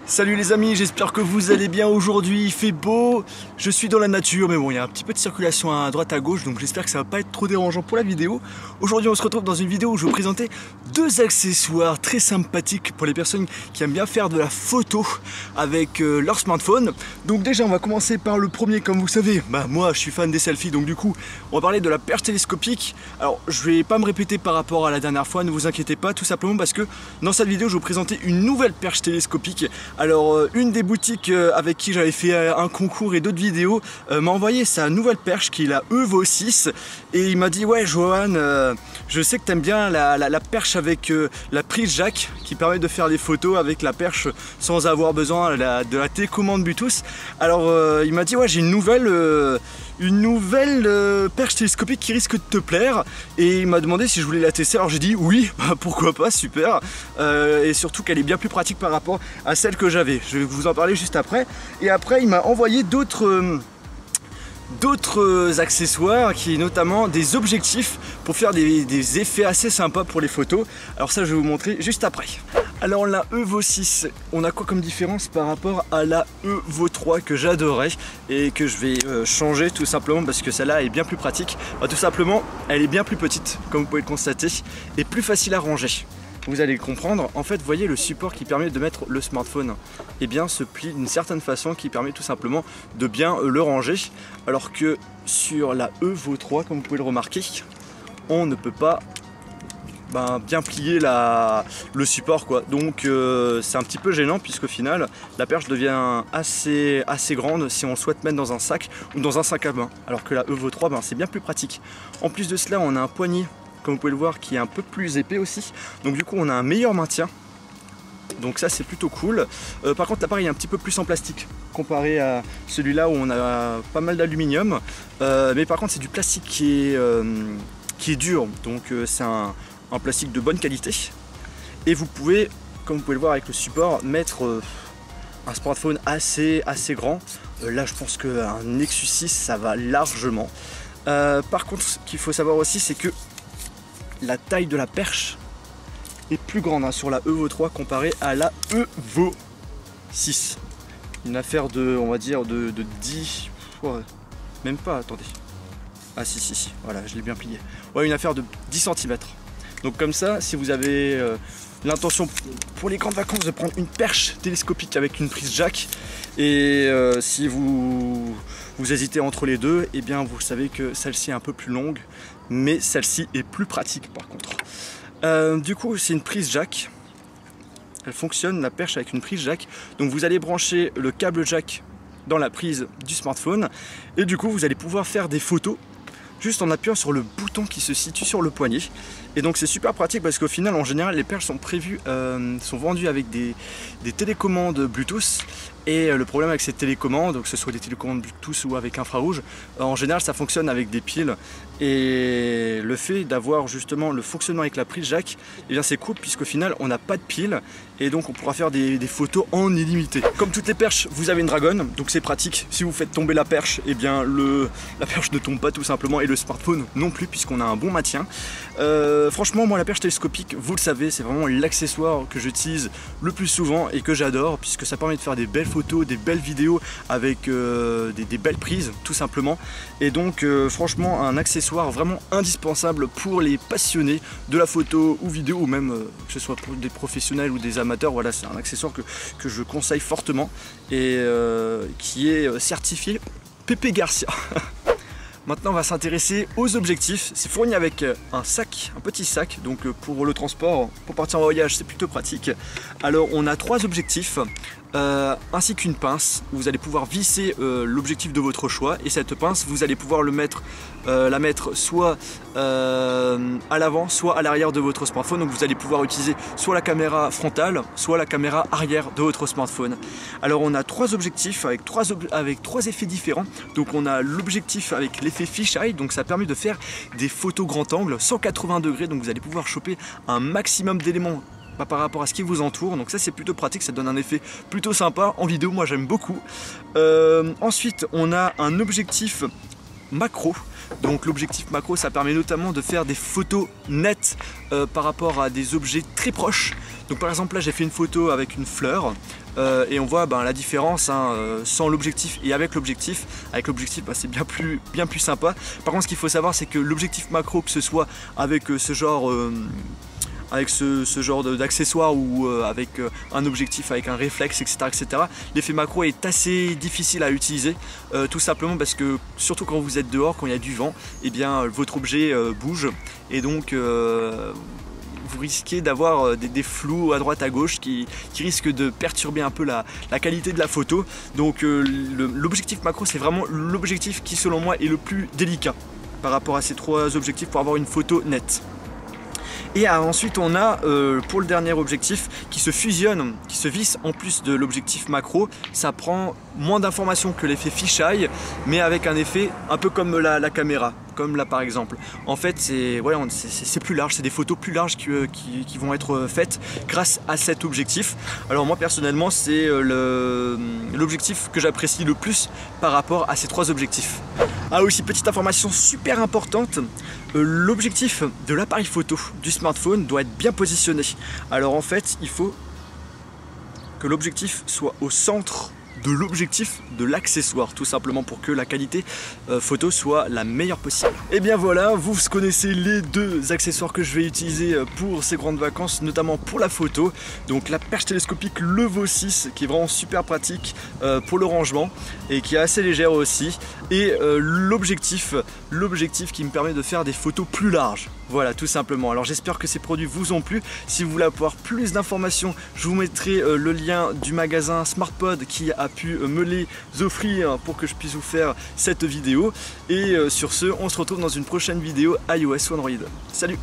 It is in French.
Salut les amis, j'espère que vous allez bien aujourd'hui, il fait beau, je suis dans la nature, mais bon il y a un petit peu de circulation à droite à gauche, donc j'espère que ça va pas être trop dérangeant pour la vidéo. Aujourd'hui on se retrouve dans une vidéo où je vais vous présenter deux accessoires très sympathiques pour les personnes qui aiment bien faire de la photo avec leur smartphone. Donc déjà on va commencer par le premier, comme vous savez, moi je suis fan des selfies, donc du coup on va parler de la perche télescopique. Alors je vais pas me répéter par rapport à la dernière fois, ne vous inquiétez pas, tout simplement parce que dans cette vidéo je vais vous présenter une nouvelle perche télescopique. Alors une des boutiques avec qui j'avais fait un concours et d'autres vidéos m'a envoyé sa nouvelle perche qui est la Evo 6 et il m'a dit ouais Johan, je sais que t'aimes bien la perche avec la prise jack qui permet de faire des photos avec la perche sans avoir besoin de la télécommande Bluetooth. Alors il m'a dit ouais j'ai une nouvelle perche télescopique qui risque de te plaire et il m'a demandé si je voulais la tester. Alors j'ai dit oui, pourquoi pas, super, et surtout qu'elle est bien plus pratique par rapport à celle que j'avais. Je vais vous en parler juste après. Et après il m'a envoyé d'autres accessoires, qui est notamment des objectifs pour faire des effets assez sympas pour les photos. Alors ça je vais vous montrer juste après. Alors la Evo 6, on a quoi comme différence par rapport à la Evo 3 que j'adorais et que je vais changer tout simplement parce que celle-là est bien plus pratique. Tout simplement elle est bien plus petite comme vous pouvez le constater et plus facile à ranger. Vous allez comprendre, en fait vous voyez le support qui permet de mettre le smartphone et bien se plie d'une certaine façon qui permet tout simplement de bien le ranger, alors que sur la Evo 3 comme vous pouvez le remarquer on ne peut pas bien plier le support quoi. Donc c'est un petit peu gênant puisqu'au final la perche devient assez grande si on souhaite mettre dans un sac ou dans un sac à main, alors que la Evo 3 c'est bien plus pratique. En plus de cela on a un poignet comme vous pouvez le voir qui est un peu plus épais aussi, donc du coup on a un meilleur maintien, donc ça c'est plutôt cool. Par contre l'appareil est un petit peu plus en plastique comparé à celui-là où on a pas mal d'aluminium, mais par contre c'est du plastique qui est dur, donc c'est un plastique de bonne qualité et vous pouvez, comme vous pouvez le voir avec le support, mettre un smartphone assez grand. Là je pense qu'un Nexus 6 ça va largement. Par contre ce qu'il faut savoir aussi c'est que la taille de la perche est plus grande sur la Evo 3 comparée à la Evo 6. Une affaire de, on va dire, de 10, même pas, attendez. Ah si, voilà, je l'ai bien plié. Ouais, une affaire de 10 cm. Donc comme ça, si vous avez l'intention pour les grandes vacances de prendre une perche télescopique avec une prise jack, et si vous hésitez entre les deux, et bien vous savez que celle-ci est un peu plus longue, mais celle-ci est plus pratique par contre. Du coup, c'est une prise jack. Elle fonctionne, la perche, avec une prise jack. Donc vous allez brancher le câble jack dans la prise du smartphone, et du coup vous allez pouvoir faire des photos juste en appuyant sur le bouton qui se situe sur le poignet. Et donc c'est super pratique parce qu'au final en général les perches sont sont vendues avec des télécommandes Bluetooth, et le problème avec ces télécommandes, que ce soit des télécommandes Bluetooth ou avec infrarouge, en général ça fonctionne avec des piles, et le fait d'avoir justement le fonctionnement avec la prise jack, et bien c'est cool puisqu'au final on n'a pas de pile et donc on pourra faire des photos en illimité. Comme toutes les perches, vous avez une dragonne, donc c'est pratique. Si vous faites tomber la perche, et bien la perche ne tombe pas tout simplement, et le smartphone non plus puisqu'on a un bon maintien. Franchement moi la perche télescopique, vous le savez, c'est vraiment l'accessoire que j'utilise le plus souvent et que j'adore puisque ça permet de faire des belles photos, des belles vidéos avec des belles prises tout simplement. Et donc franchement un accessoire vraiment indispensable pour les passionnés de la photo ou vidéo, ou même que ce soit pour des professionnels ou des amateurs. Voilà, c'est un accessoire que je conseille fortement et qui est certifié Pépé Garcia. Maintenant on va s'intéresser aux objectifs. C'est fourni avec un sac, un petit sac, donc pour le transport, pour partir en voyage c'est plutôt pratique. Alors on a trois objectifs, ainsi qu'une pince où vous allez pouvoir visser l'objectif de votre choix, et cette pince vous allez pouvoir la mettre soit à l'avant soit à l'arrière de votre smartphone. Donc vous allez pouvoir utiliser soit la caméra frontale soit la caméra arrière de votre smartphone. Alors on a trois objectifs avec trois effets différents. Donc on a l'objectif avec l'effet fisheye, donc ça permet de faire des photos grand angle 180 degrés, donc vous allez pouvoir choper un maximum d'éléments par rapport à ce qui vous entoure, donc ça c'est plutôt pratique, ça donne un effet plutôt sympa en vidéo, moi j'aime beaucoup. Ensuite on a un objectif macro. Donc l'objectif macro, ça permet notamment de faire des photos nettes par rapport à des objets très proches. Donc par exemple là j'ai fait une photo avec une fleur et on voit la différence sans l'objectif et avec l'objectif. Avec l'objectif c'est bien plus sympa. Par contre ce qu'il faut savoir c'est que l'objectif macro, que ce soit avec ce genre d'accessoires ou avec un objectif avec un réflexe, etc. L'effet macro est assez difficile à utiliser, tout simplement parce que surtout quand vous êtes dehors, quand il y a du vent, et bien votre objet bouge et donc vous risquez d'avoir des flous à droite à gauche qui risquent de perturber un peu la qualité de la photo. Donc l'objectif macro, c'est vraiment l'objectif qui selon moi est le plus délicat par rapport à ces trois objectifs pour avoir une photo nette. Et ensuite on a pour le dernier objectif qui se fusionne, qui se visse en plus de l'objectif macro. Ça prend moins d'informations que l'effet fisheye, mais avec un effet un peu comme la caméra, comme là par exemple. En fait c'est plus large, c'est des photos plus larges qui vont être faites grâce à cet objectif. Alors moi personnellement c'est l'objectif que j'apprécie le plus par rapport à ces trois objectifs. Ah aussi, petite information super importante, l'objectif de l'appareil photo du smartphone doit être bien positionné. Alors en fait il faut que l'objectif soit au centre de l'objectif de l'accessoire, tout simplement pour que la qualité photo soit la meilleure possible. Et bien voilà, vous connaissez les deux accessoires que je vais utiliser pour ces grandes vacances, notamment pour la photo. Donc la perche télescopique Levo 6 qui est vraiment super pratique pour le rangement et qui est assez légère aussi, et l'objectif qui me permet de faire des photos plus larges. Voilà, tout simplement. Alors j'espère que ces produits vous ont plu. Si vous voulez avoir plus d'informations, je vous mettrai le lien du magasin SmartPod qui a pu me les offrir pour que je puisse vous faire cette vidéo. Et sur ce, on se retrouve dans une prochaine vidéo iOS ou Android. Salut!